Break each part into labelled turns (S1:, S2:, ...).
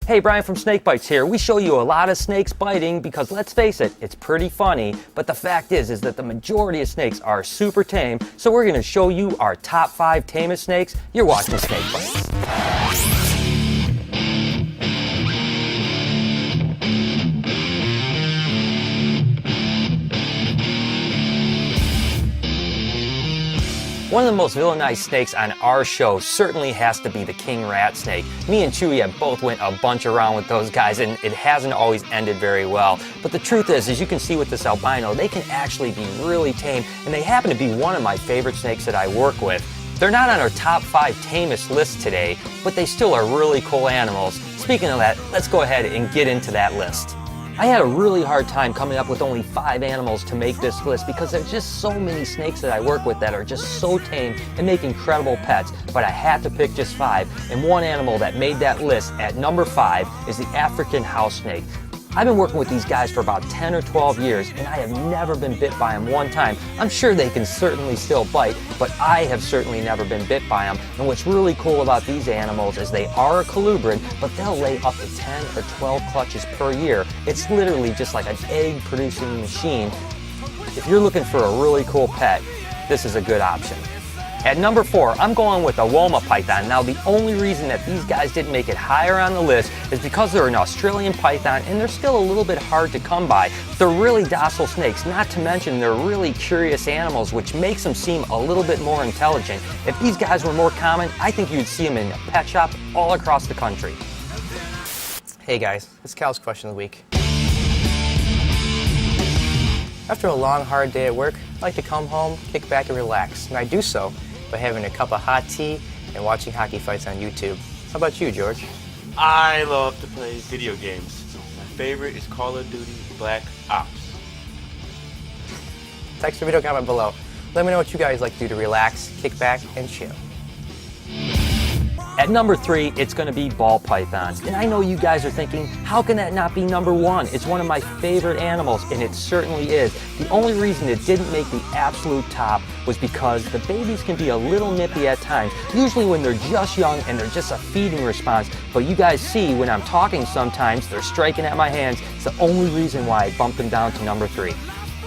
S1: Hey, Brian from SnakeBytes here. We show you a lot of snakes biting because let's face it, it's pretty funny, but the fact is that the majority of snakes are super tame, so we're gonna show you our top 5 tamest snakes. You're watching SnakeBytes. One of the most villainized snakes on our show certainly has to be the king rat snake. Me and Chewy have both went a bunch around with those guys and it hasn't always ended very well. But the truth is, as you can see with this albino, they can actually be really tame and they happen to be one of my favorite snakes that I work with. They're not on our top 5 tamest list today, but they still are really cool animals. Speaking of that, let's go ahead and get into that list. I had a really hard time coming up with only 5 animals to make this list because there's just so many snakes that I work with that are just so tame and make incredible pets, but I had to pick just 5, and one animal that made that list at number 5 is the African house snake. I've been working with these guys for about 10 or 12 years and I have never been bit by them one time. I'm sure they can certainly still bite, but I have certainly never been bit by them. And what's really cool about these animals is they are a colubrid, but they'll lay up to 10 or 12 clutches per year. It's literally just like an egg producing machine. If you're looking for a really cool pet, this is a good option. At number 4, I'm going with a Woma python. Now, the only reason that these guys didn't make it higher on the list is because they're an Australian python and they're still a little bit hard to come by. They're really docile snakes, not to mention they're really curious animals, which makes them seem a little bit more intelligent. If these guys were more common, I think you'd see them in a pet shop all across the country.
S2: Hey guys, it's Cal's question of the week. After a long, hard day at work, I like to come home, kick back and relax, and I do so by having a cup of hot tea and watching hockey fights on YouTube. How about you, George?
S3: I love to play video games. My favorite is Call of Duty Black Ops.
S2: Text the video comment below. Let me know what you guys like to do to relax, kick back, and chill.
S1: At number 3, it's going to be ball pythons. And I know you guys are thinking, how can that not be number 1? It's one of my favorite animals, and it certainly is. The only reason it didn't make the absolute top was because the babies can be a little nippy at times, usually when they're just young and they're just a feeding response. But you guys see when I'm talking sometimes, they're striking at my hands. It's the only reason why I bumped them down to number 3.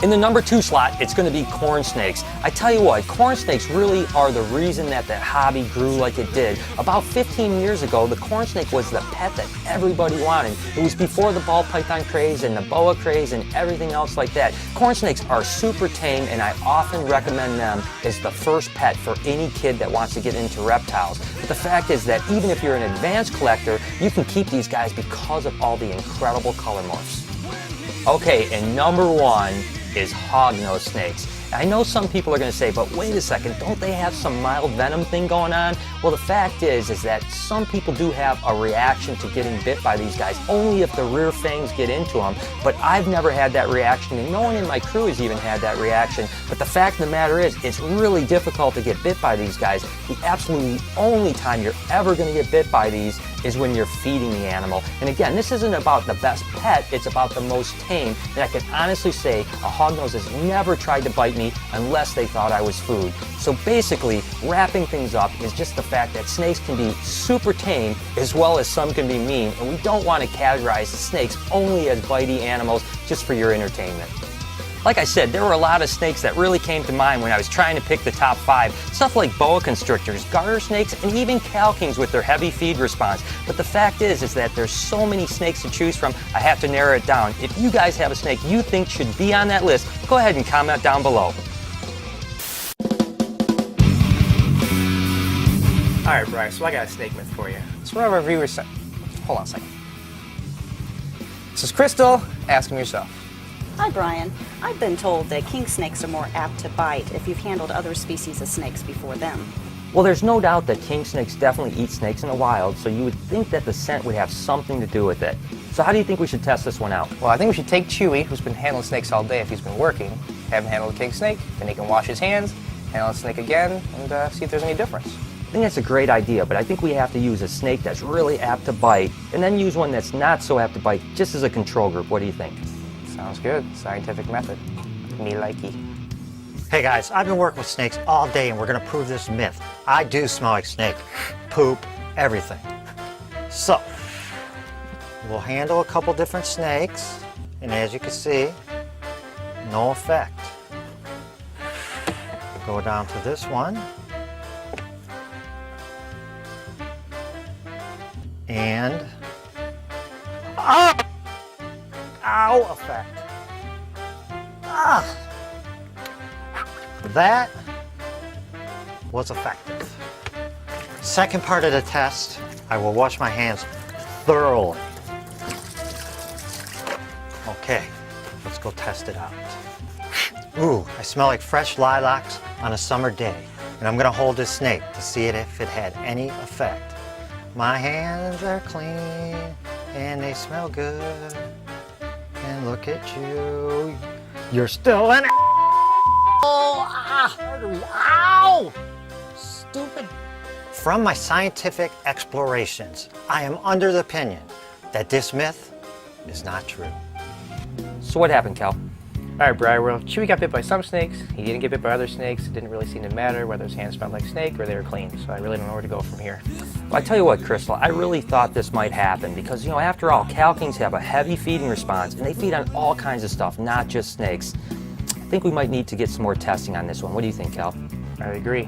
S1: In the number 2 slot, it's going to be corn snakes. I tell you what, corn snakes really are the reason that hobby grew like it did. About 15 years ago, the corn snake was the pet that everybody wanted. It was before the ball python craze and the boa craze and everything else like that. Corn snakes are super tame and I often recommend them as the first pet for any kid that wants to get into reptiles. But the fact is that even if you're an advanced collector, you can keep these guys because of all the incredible color morphs. Okay, and number 1 is hognose snakes. I know some people are going to say, but wait a second, don't they have some mild venom thing going on? Well, the fact is that some people do have a reaction to getting bit by these guys, only if the rear fangs get into them. But I've never had that reaction, and no one in my crew has even had that reaction. But the fact of the matter is, it's really difficult to get bit by these guys. The absolutely only time you're ever going to get bit by these is when you're feeding the animal. And again, this isn't about the best pet, it's about the most tame. And I can honestly say a hognose has never tried to bite me unless they thought I was food. So basically, wrapping things up is just the fact that snakes can be super tame as well as some can be mean, and we don't want to categorize snakes only as bitey animals just for your entertainment. Like I said, there were a lot of snakes that really came to mind when I was trying to pick the top 5. Stuff like boa constrictors, garter snakes, and even calkings with their heavy feed response. But the fact is that there's so many snakes to choose from, I have to narrow it down. If you guys have a snake you think should be on that list, go ahead and comment down below.
S2: Alright, Brian, so I got a snake myth for you. So one of our viewers said, hold on a second. This is Crystal, ask him yourself.
S4: Hi, Brian. I've been told that king snakes are more apt to bite if you've handled other species of snakes before them.
S1: Well, there's no doubt that king snakes definitely eat snakes in the wild, so you would think that the scent would have something to do with it. So how do you think we should test this one out?
S2: Well, I think we should take Chewy, who's been handling snakes all day if he's been working, have him handle a king snake, then he can wash his hands, handle a snake again, and see if there's any difference.
S1: I think that's a great idea, but I think we have to use a snake that's really apt to bite, and then use one that's not so apt to bite, just as a control group. What do you think?
S2: Sounds good. Scientific method. Me likey.
S5: Hey guys, I've been working with snakes all day and we're gonna prove this myth. I do smell like snake. Poop, everything. So, We'll handle a couple different snakes, and as you can see, no effect. We'll go down to this one. And, oh! Ow, effect. Ah! That was effective. Second part of the test, I will wash my hands thoroughly. Okay, let's go test it out. Ooh, I smell like fresh lilacs on a summer day. And I'm gonna hold this snake to see if it had any effect. My hands are clean and they smell good. And look at you, you're still an artery. Ow! Stupid. From my scientific explorations, I am under the opinion that this myth is not true.
S1: So what happened, Cal?
S2: All right, Briar, well, Chewy got bit by some snakes. He didn't get bit by other snakes. It didn't really seem to matter whether his hands smelled like snake or they were clean. So I really don't know where to go from here.
S1: Well, I tell you what, Crystal, I really thought this might happen because, you know, after all, Cal Kings have a heavy feeding response and they feed on all kinds of stuff, not just snakes. I think we might need to get some more testing on this one. What do you think, Cal?
S2: I agree.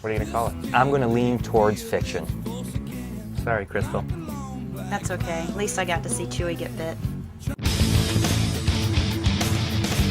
S2: What are you gonna call it?
S1: I'm gonna lean towards fiction.
S2: Sorry, Crystal.
S4: That's okay. At least I got to see Chewy get bit.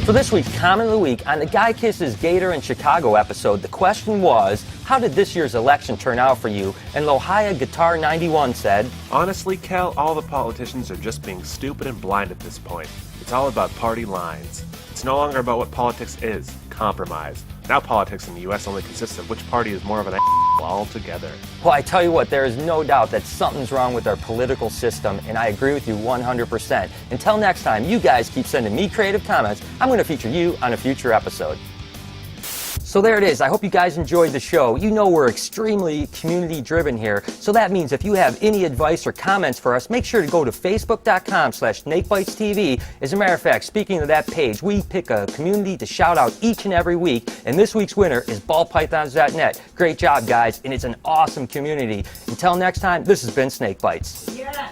S1: For this week's Comment of the Week, on the Guy Kisses Gator in Chicago episode, the question was, how did this year's election turn out for you? And Lohia Guitar 91 said,
S6: Honestly, Cal, all the politicians are just being stupid and blind at this point. It's all about party lines. It's no longer about what politics is, compromise. Now politics in the U.S. only consists of which party is more of an altogether.
S1: well, I tell you what, there is no doubt that something's wrong with our political system, and I agree with you 100%. Until next time, you guys keep sending me creative comments. I'm going to feature you on a future episode. So there it is. I hope you guys enjoyed the show. You know we're extremely community driven here. So that means if you have any advice or comments for us, make sure to go to facebook.com/SnakeBytesTV. As a matter of fact, speaking of that page, we pick a community to shout out each and every week. And this week's winner is ballpythons.net. Great job, guys. And it's an awesome community. Until next time, this has been Snake Bytes.
S4: Yeah.